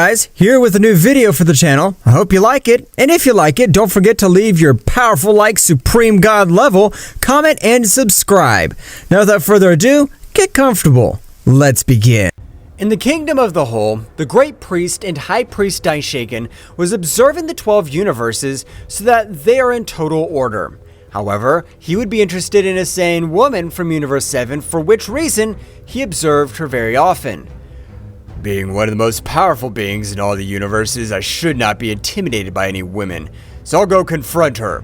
guys, here with a new video for the channel. I hope you like it, and if you like it, don't forget to leave your powerful like Supreme God level, comment, and subscribe. Now without further ado, get comfortable. Let's begin. In the Kingdom of the Whole, the Great Priest and High Priest Daishinkan was observing the 12 universes so that they are in total order. However, he would be interested in a Saiyan woman from Universe 7, for which reason he observed her very often. Being one of the most powerful beings in all the universes, I should not be intimidated by any women, so I'll go confront her.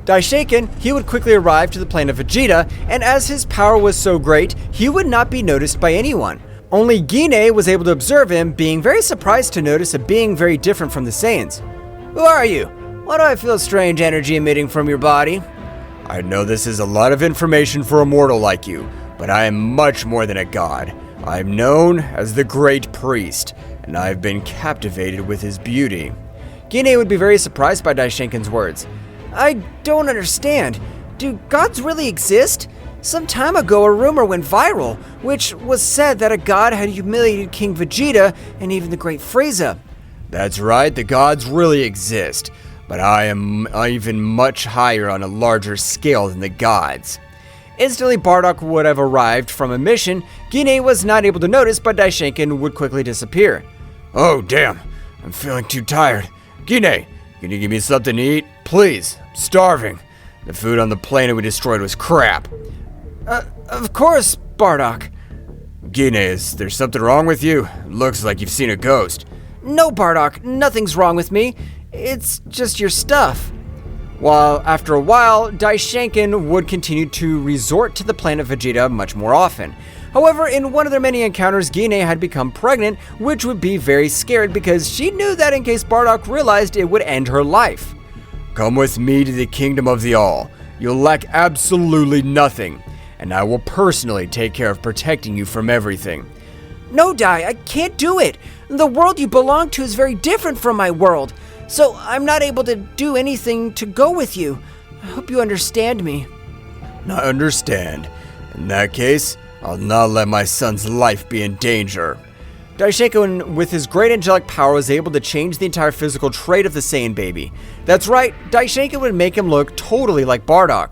Daishinkan, he would quickly arrive to the planet Vegeta, and as his power was so great, he would not be noticed by anyone. Only Gine was able to observe him, being very surprised to notice a being very different from the Saiyans. "Who are you? Why do I feel strange energy emitting from your body?" "I know this is a lot of information for a mortal like you, but I am much more than a god. I am known as the Great Priest, and I have been captivated with his beauty." Gine would be very surprised by Daishinkan's words. "I don't understand. Do gods really exist? Some time ago, a rumor went viral, which was said that a god had humiliated King Vegeta and even the Great Frieza." "That's right, the gods really exist, but I am even much higher on a larger scale than the gods." Instantly, Bardock would have arrived from a mission Gine was not able to notice, but Daishinkan would quickly disappear. "Oh, damn, I'm feeling too tired. Gine, can you give me something to eat? Please, I'm starving. The food on the planet we destroyed was crap." Of course, Bardock." "Gine, is there something wrong with you? It looks like you've seen a ghost." "No, Bardock, nothing's wrong with me. It's just your stuff." After a while, Daishinkan would continue to resort to the planet Vegeta much more often. However, in one of their many encounters, Gine had become pregnant, which would be very scared because she knew that in case Bardock realized, it would end her life. "Come with me to the Kingdom of the All. You'll lack absolutely nothing, and I will personally take care of protecting you from everything." "No, Dai, I can't do it. The world you belong to is very different from my world, so I'm not able to do anything to go with you. I hope you understand me." "I understand. In that case, I'll not let my son's life be in danger." Daishinkan, with his great angelic power, was able to change the entire physical trait of the Saiyan baby. That's right, Daishinkan would make him look totally like Bardock.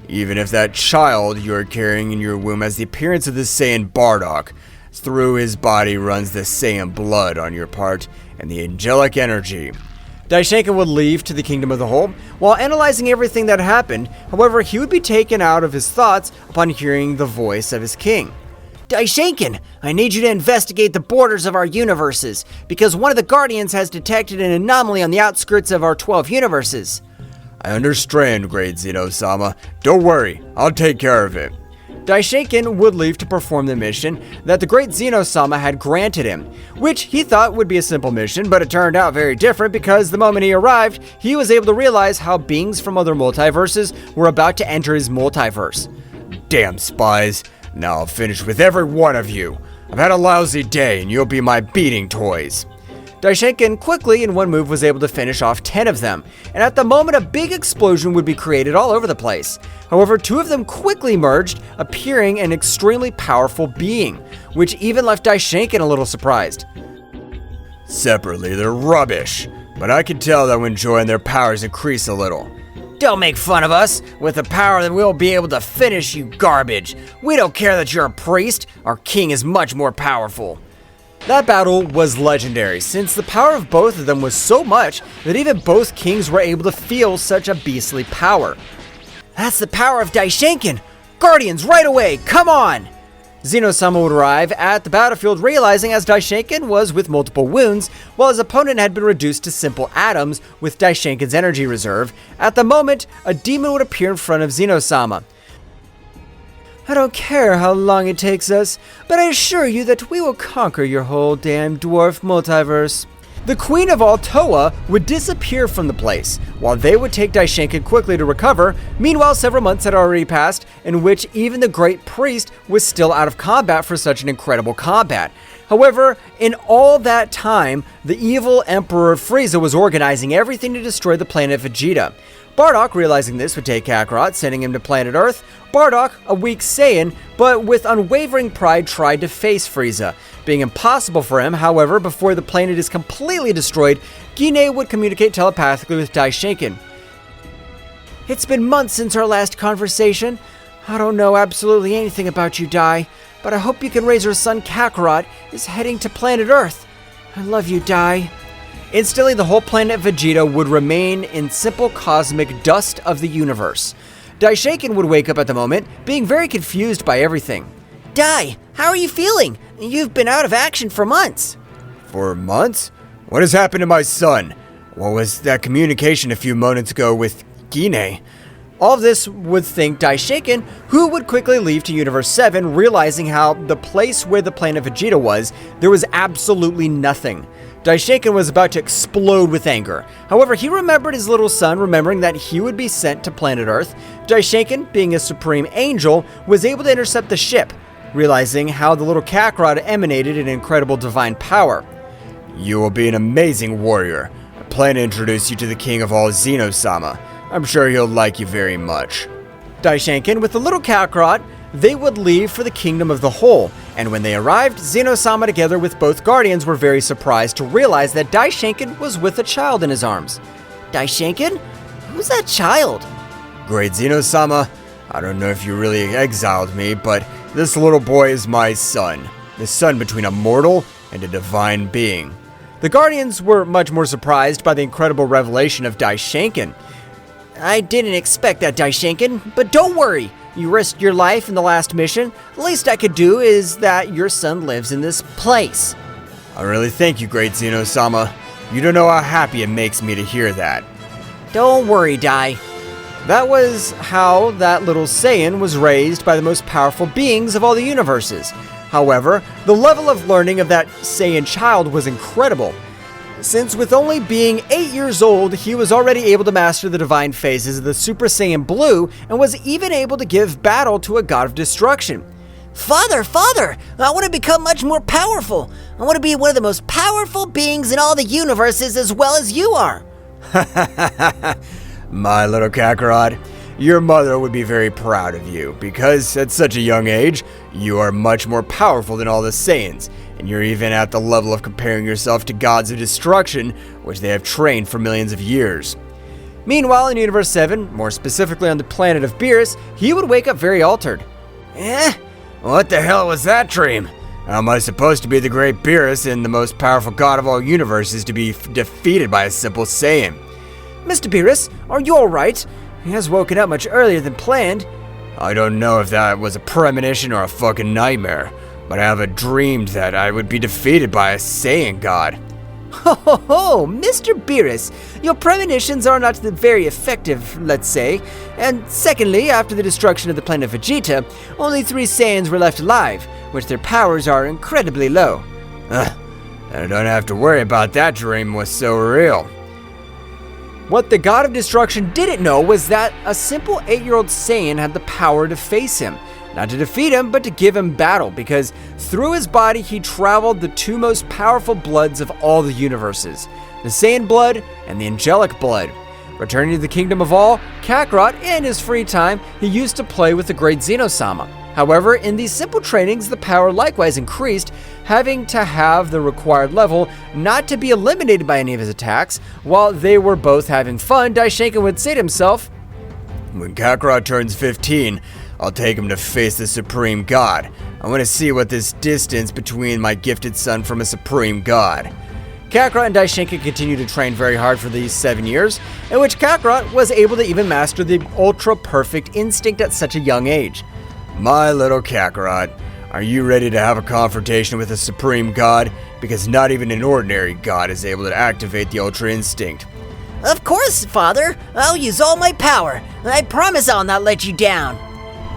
"Even if that child you are carrying in your womb has the appearance of the Saiyan Bardock, through his body runs the Saiyan blood on your part and the angelic energy." Daishinkan would leave to the Kingdom of the Whole while analyzing everything that happened. However, he would be taken out of his thoughts upon hearing the voice of his king. "Daishinkan, I need you to investigate the borders of our universes, because one of the Guardians has detected an anomaly on the outskirts of our 12 universes." "I understand, great Zeno-sama. Don't worry, I'll take care of it." Daishinkan would leave to perform the mission that the great Zeno-sama had granted him, which he thought would be a simple mission, but it turned out very different because the moment he arrived, he was able to realize how beings from other multiverses were about to enter his multiverse. "Damn spies. Now I'll finish with every one of you. I've had a lousy day and you'll be my beating toys." Daishinkan quickly in one move was able to finish off 10 of them, and at the moment a big explosion would be created all over the place. However, 2 of them quickly merged, appearing an extremely powerful being, which even left Daishinkan a little surprised. "Separately, they're rubbish, but I can tell that when joined their powers increase a little." "Don't make fun of us. With the power that we'll be able to finish you garbage. We don't care that you're a priest. Our king is much more powerful." That battle was legendary, since the power of both of them was so much that even both kings were able to feel such a beastly power. "That's the power of Daishinkan! Guardians, right away! Come on!" Zeno-sama would arrive at the battlefield, realizing as Daishinkan was with multiple wounds, while his opponent had been reduced to simple atoms with Daishinkan's energy reserve. At the moment, a demon would appear in front of Zeno-sama. "I don't care how long it takes us, but I assure you that we will conquer your whole damn dwarf multiverse." The Queen of all Toa would disappear from the place, while they would take Daishinkan quickly to recover. Meanwhile, several months had already passed, in which even the Great Priest was still out of combat for such an incredible combat. However, in all that time, the evil Emperor Frieza was organizing everything to destroy the planet Vegeta. Bardock, realizing this, would take Kakarot, sending him to planet Earth. Bardock, a weak Saiyan, but with unwavering pride, tried to face Frieza. Being impossible for him, however, before the planet is completely destroyed, Gine would communicate telepathically with Daishinkan. "It's been months since our last conversation. I don't know absolutely anything about you, Dai, but I hope you can raise our son Kakarot is heading to planet Earth. I love you, Dai." Instantly, the whole planet Vegeta would remain in simple cosmic dust of the universe. Daishinkan would wake up at the moment, being very confused by everything. Dai, how are you feeling? You've been out of action for months. For months? What has happened to my son? What was that communication a few moments ago with Gine? All of this would think Daishinkan, who would quickly leave to Universe 7, realizing how the place where the planet Vegeta was, there was absolutely nothing. Daishinkan was about to explode with anger. However, he remembered his little son, remembering that he would be sent to planet Earth. Daishinkan, being a supreme angel, was able to intercept the ship, realizing how the little Kakarot emanated an incredible divine power. "You will be an amazing warrior. I plan to introduce you to the king of all Zeno-sama. I'm sure he'll like you very much." Daishinkan, with the little Kakarot, they would leave for the Kingdom of the Whole, and when they arrived, Zeno-sama together with both Guardians were very surprised to realize that Daishinkan was with a child in his arms. Daishinkan? Who's that child? "Great Zeno-sama, I don't know if you really exiled me, but this little boy is my son. The son between a mortal and a divine being." The Guardians were much more surprised by the incredible revelation of Daishinkan. "I didn't expect that, Daishinkan, but don't worry. You risked your life in the last mission. The least I could do is that your son lives in this place." "I really thank you, great Zeno-sama. You don't know how happy it makes me to hear that." "Don't worry, Dai." That was how that little Saiyan was raised by the most powerful beings of all the universes. However, the level of learning of that Saiyan child was incredible, since with only being 8 years old, he was already able to master the divine phases of the Super Saiyan Blue and was even able to give battle to a god of destruction. Father, I want to become much more powerful. I want to be one of the most powerful beings in all the universes as well as you are. My little Kakarot, your mother would be very proud of you because at such a young age, you are much more powerful than all the Saiyans, and you're even at the level of comparing yourself to gods of destruction, which they have trained for millions of years. Meanwhile, in Universe 7, more specifically on the planet of Beerus, he would wake up very altered. What the hell was that dream? How am I supposed to be the great Beerus and the most powerful god of all universes to be defeated by a simple Saiyan? Mr. Beerus, are you alright? He has woken up much earlier than planned. I don't know if that was a premonition or a fucking nightmare, but I have dreamed that I would be defeated by a Saiyan god. Ho, Mr. Beerus, your premonitions are not very effective, let's say. And secondly, after the destruction of the planet Vegeta, only 3 Saiyans were left alive, which their powers are incredibly low. I don't have to worry about that dream was so real. What the god of destruction didn't know was that a simple 8-year-old Saiyan had the power to face him. Not to defeat him, but to give him battle, because through his body he traveled the 2 most powerful bloods of all the universes, the Saiyan blood and the angelic blood. Returning to the Kingdom of All, Kakarot, in his free time, he used to play with the great Zeno-sama. However, in these simple trainings, the power likewise increased, having to have the required level not to be eliminated by any of his attacks. While they were both having fun, Daishinkan would say to himself, "When Kakarot turns 15, I'll take him to face the Supreme God. I want to see what this distance between my gifted son from a Supreme God." Kakarot and Daishinkan continued to train very hard for these 7 years, in which Kakarot was able to even master the ultra-perfect instinct at such a young age. My little Kakarot, are you ready to have a confrontation with a Supreme God? Because not even an ordinary God is able to activate the Ultra Instinct. Of course, Father. I'll use all my power. I promise I'll not let you down.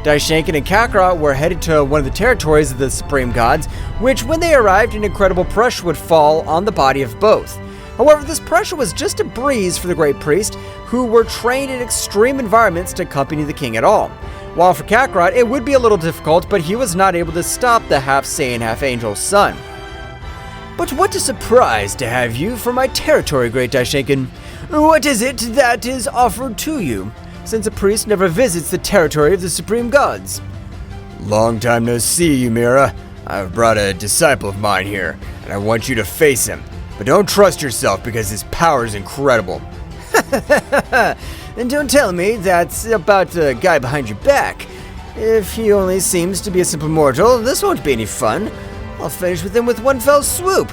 Daishinkan and Kakarot were headed to one of the territories of the Supreme Gods, which when they arrived, an incredible pressure would fall on the body of both. However, this pressure was just a breeze for the Great Priest, who were trained in extreme environments to accompany the king at all. While for Kakarot, it would be a little difficult, but he was not able to stop the half-Saiyan, half-Angel son. But what a surprise to have you for my territory, great Daishinkan. What is it that is offered to you, since a priest never visits the territory of the supreme gods? Long time no see, Ymira. I've brought a disciple of mine here, and I want you to face him. But don't trust yourself because his power is incredible. And don't tell me that's about the guy behind your back. If he only seems to be a simple mortal, this won't be any fun. I'll finish with him with one fell swoop.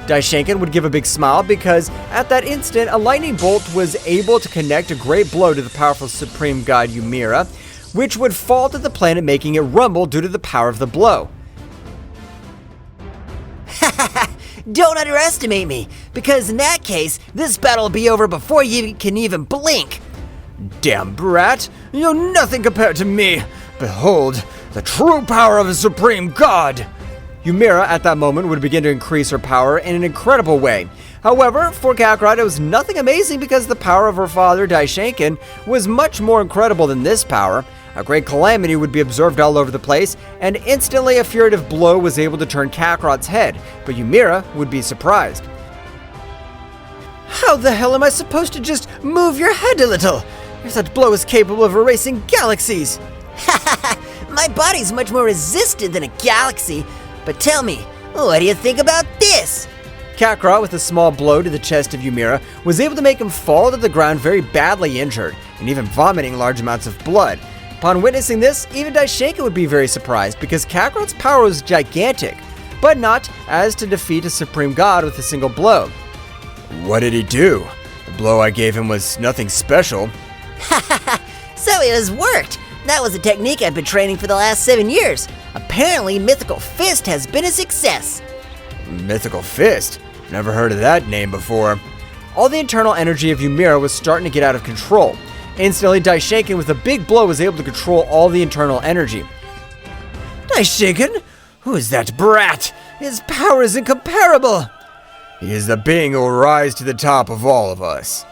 Daishinkan would give a big smile because at that instant, a lightning bolt was able to connect a great blow to the powerful supreme god Ymira, which would fall to the planet, making it rumble due to the power of the blow. Don't underestimate me, because in that case, this battle will be over before you can even blink. Damn brat, you're nothing compared to me. Behold, the true power of a supreme god. Ymira at that moment would begin to increase her power in an incredible way. However, for Kakarot, it was nothing amazing because the power of her father, Daishinkan, was much more incredible than this power. A great calamity would be observed all over the place, and instantly a furtive blow was able to turn Kakarot's head, but Ymira would be surprised. How the hell am I supposed to just move your head a little? If that blow is capable of erasing galaxies. My body's much more resistant than a galaxy, but tell me, what do you think about this? Kakarot, with a small blow to the chest of Ymira, was able to make him fall to the ground very badly injured, and even vomiting large amounts of blood. Upon witnessing this, even Daishinkan would be very surprised because Kakarot's power was gigantic, but not as to defeat a supreme god with a single blow. What did he do? The blow I gave him was nothing special. So it has worked. That was a technique I've been training for the last 7 years. Apparently, Mythical Fist has been a success. Mythical Fist? Never heard of that name before. All the internal energy of Ymira was starting to get out of control. Instantly, Daishinkan with a big blow was able to control all the internal energy. Daishinkan? Who is that brat? His power is incomparable! He is the being who will rise to the top of all of us.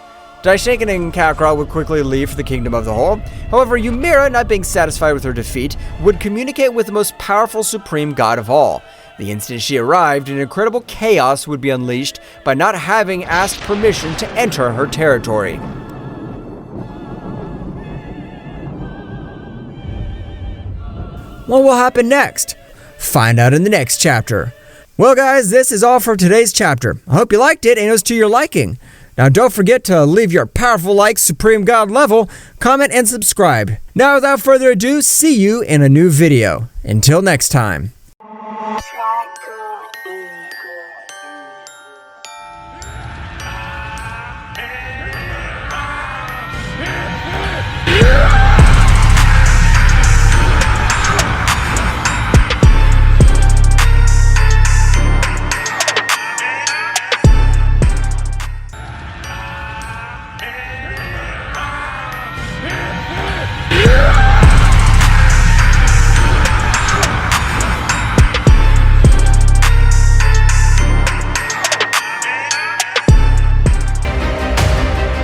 Daishinkan and Kakarot would quickly leave for the Kingdom of the Whole. However, Ymira, not being satisfied with her defeat, would communicate with the most powerful supreme god of all. The instant she arrived, an incredible chaos would be unleashed by not having asked permission to enter her territory. What will happen next? Find out in the next chapter. Well guys, this is all for today's chapter. I hope you liked it and it was to your liking. Now don't forget to leave your powerful like Supreme God level, comment and subscribe. Now without further ado, see you in a new video. Until next time.